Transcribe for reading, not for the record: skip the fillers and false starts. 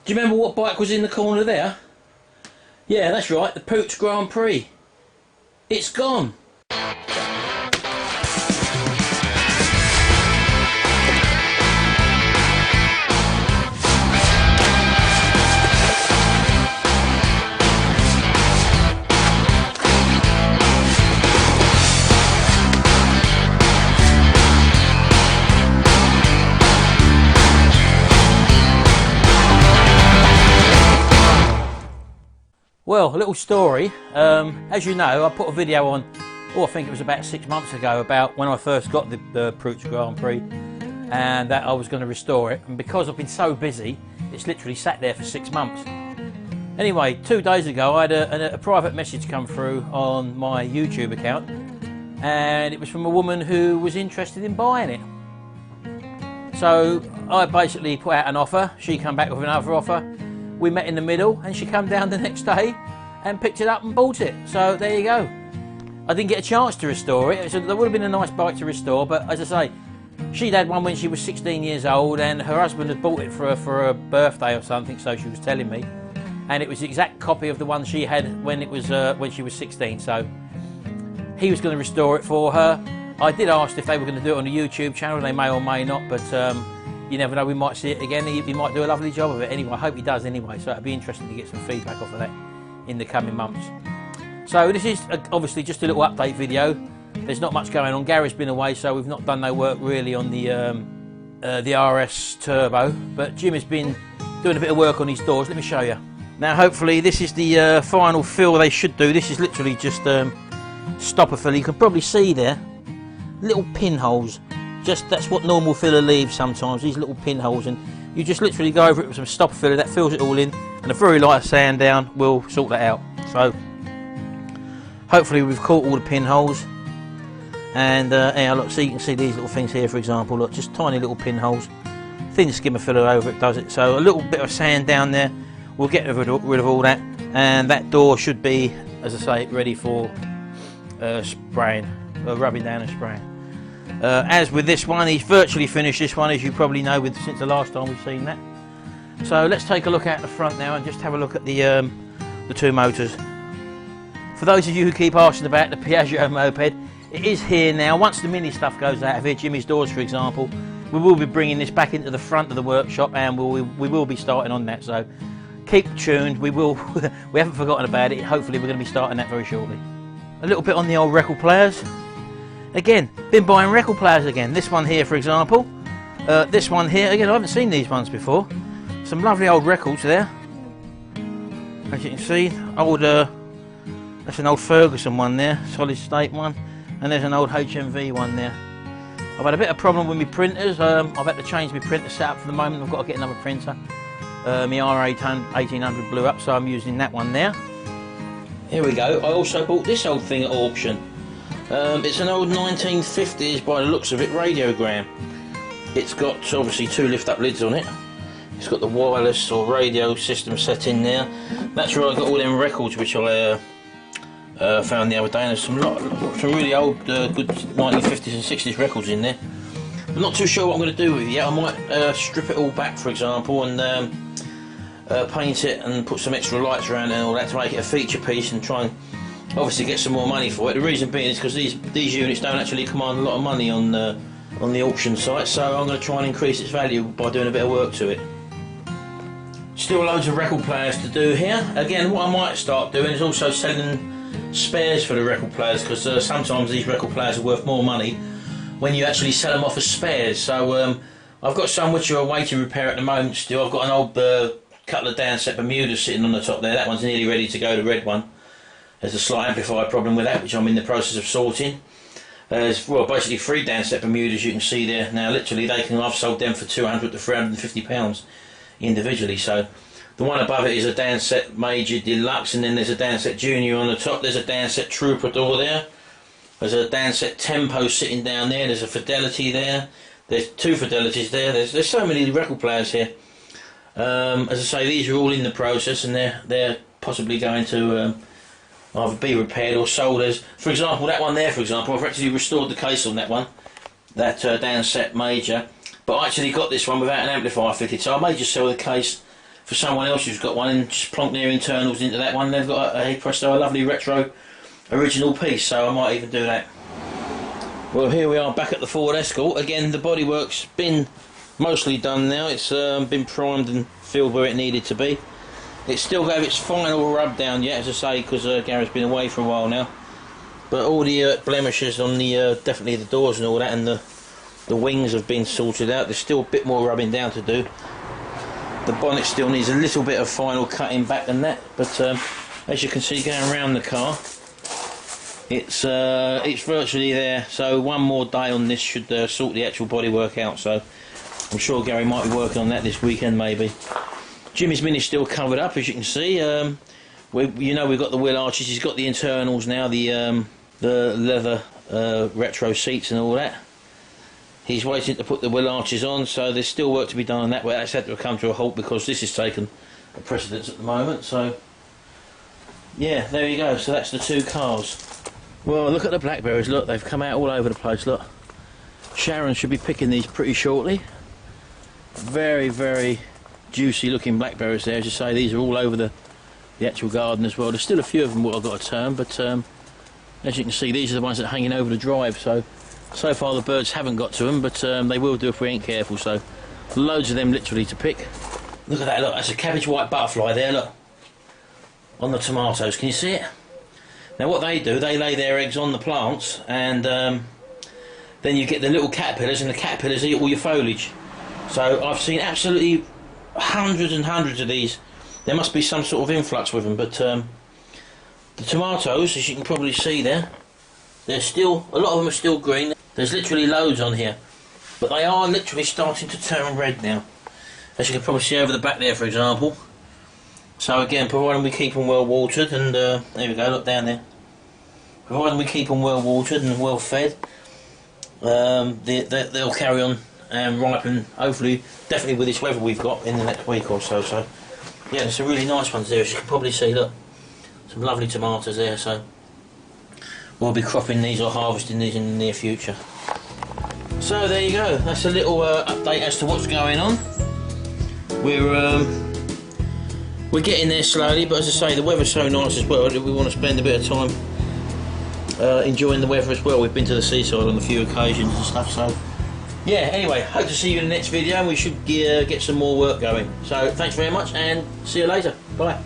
Do you remember what bike was in the corner there? Yeah, that's right, the Puch Grand Prix. It's gone. Well, a little story. As you know, I put a video on, I think it was about 6 months ago, about when I first got the Puch Grand Prix, and that I was going to restore it. And because I've been so busy, it's literally sat there for 6 months. Anyway, 2 days ago, I had a private message come through on my YouTube account, and it was from a woman who was interested in buying it. So I basically put out an offer. She came back with another offer. We met in the middle, and she came down the next day and picked it up and bought it. So there you go. I didn't get a chance to restore it. So there would have been a nice bike to restore, but as I say, she'd had one when she was 16 years old, and her husband had bought it for her birthday or something, so she was telling me. And it was the exact copy of the one she had when she was 16. So he was going to restore it for her. I did ask if they were going to do it on a YouTube channel. They may or may not, but you never know, we might see it again. He might do a lovely job of it anyway. I hope he does anyway, so it'd be interesting to get some feedback off of that in the coming months. So this is obviously just a little update video. There's not much going on. Gary's been away, so we've not done no work really on the RS Turbo, but Jim has been doing a bit of work on these doors. Let me show you. Now hopefully this is the final fill they should do. This is literally just stopper fill. You can probably see there little pinholes. That's what normal filler leaves sometimes, these little pinholes, and you just literally go over it with some stopper filler that fills it all in, and a very light sand down will sort that out. So hopefully we've caught all the pinholes, and yeah, look, so you can see these little things here, for example, look, just tiny little pinholes. Thin skimmer filler over it does it, so a little bit of sand down there will get rid of all that, and that door should be, as I say, ready for spraying, rubbing down and spraying. As with this one, he's virtually finished this one, as you probably know, since the last time we've seen that. So let's take a look at the front now and just have a look at the two motors. For those of you who keep asking about the Piaggio moped, it is here now. Once the mini stuff goes out of here, Jimmy's doors for example, we will be bringing this back into the front of the workshop, and we will be starting on that. So keep tuned. We haven't forgotten about it. Hopefully we're going to be starting that very shortly. A little bit on the old record players. Again, been buying record players again. This one here, for example. This one here, again, I haven't seen these ones before. Some lovely old records there. As you can see, that's an old Ferguson one there, solid state one. And there's an old HMV one there. I've had a bit of problem with my printers. I've had to change my printer setup for the moment. I've got to get another printer. My R1800 blew up, so I'm using that one there. Here we go. I also bought this old thing at auction. It's an old 1950s, by the looks of it, radiogram. It's got obviously 2 lift-up lids on it. It's got the wireless or radio system set in there. That's where I got all them records which I found the other day. And there's some really old, good 1950s and 60s records in there. I'm not too sure what I'm going to do with it yet. I might strip it all back, for example, and paint it and put some extra lights around it and all that to make it a feature piece and try and obviously get some more money for it. The reason being is because these units don't actually command a lot of money on the auction site, so I'm going to try and increase its value by doing a bit of work to it. Still loads of record players to do here. Again, what I might start doing is also selling spares for the record players, because sometimes these record players are worth more money when you actually sell them off as spares. So I've got some which are awaiting repair at the moment still. I've got an old couple of downset Bermudas sitting on the top there. That one's nearly ready to go, the red one. There's a slight amplifier problem with that, which I'm in the process of sorting. There's basically 3 downset Bermudas you can see there. Now literally I've sold them for £200 to £350 individually. So the one above it is a downset Major Deluxe, and then there's a downset Junior on the top. There's a downset Trooper door there. There's a downset Tempo sitting down there. There's a Fidelity there. There's 2 Fidelities there. There's so many record players here. As I say, these are all in the process, and they're possibly going to either be repaired or sold. As for example, that one there, for example, I've actually restored the case on that one, that downset Major, but I actually got this one without an amplifier fitted, so I may just sell the case for someone else who's got one and just plonk their internals into that one. They've got a presto, a lovely retro original piece, so I might even do that. Well, here we are back at the Ford Escort. Again, the bodywork's been mostly done now. It's been primed and filled where it needed to be. It still gave its final rub down yet, as I say, because Gary's been away for a while now. But all the blemishes on the definitely the doors and all that, and the wings have been sorted out. There's still a bit more rubbing down to do. The bonnet still needs a little bit of final cutting back and that, but as you can see going around the car, it's virtually there. So one more day on this should sort the actual bodywork out. So I'm sure Gary might be working on that this weekend maybe. Jimmy's Mini's still covered up, as you can see. We've got the wheel arches. He's got the internals now, the leather retro seats and all that. He's waiting to put the wheel arches on, so there's still work to be done on that. But that's had to come to a halt because this has taken a precedence at the moment. So yeah, there you go. So that's the two cars. Well, look at the Blackberries. Look, they've come out all over the place. Look, Sharon should be picking these pretty shortly. Very, very juicy looking Blackberries there. As you say, these are all over the actual garden as well. There's still a few of them what I've got to turn, but as you can see, these are the ones that are hanging over the drive. So far the birds haven't got to them, but they will do if we ain't careful. So loads of them literally to pick. Look at that. Look, that's a cabbage white butterfly there. Look, on the tomatoes. Can you see it? Now what they do, they lay their eggs on the plants, and then you get the little caterpillars, and the caterpillars eat all your foliage. So I've seen absolutely hundreds and hundreds of these. There must be some sort of influx with them, but the tomatoes, as you can probably see there, they're still, a lot of them are still green. There's literally loads on here, but they are literally starting to turn red now, as you can probably see over the back there, for example. So again, providing we keep them well watered, and there we go, look down there. Providing we keep them well watered and well fed, they'll carry on and ripen, hopefully, definitely with this weather we've got in the next week or so. So yeah, there's some really nice ones there, as you can probably see. Look, some lovely tomatoes there. So we'll be cropping these or harvesting these in the near future. So there you go, that's a little update as to what's going on. We're getting there slowly, but as I say, the weather's so nice as well that we want to spend a bit of time enjoying the weather as well. We've been to the seaside on a few occasions and stuff, so yeah, anyway, hope to see you in the next video. We should get some more work going. So thanks very much, and see you later. Bye.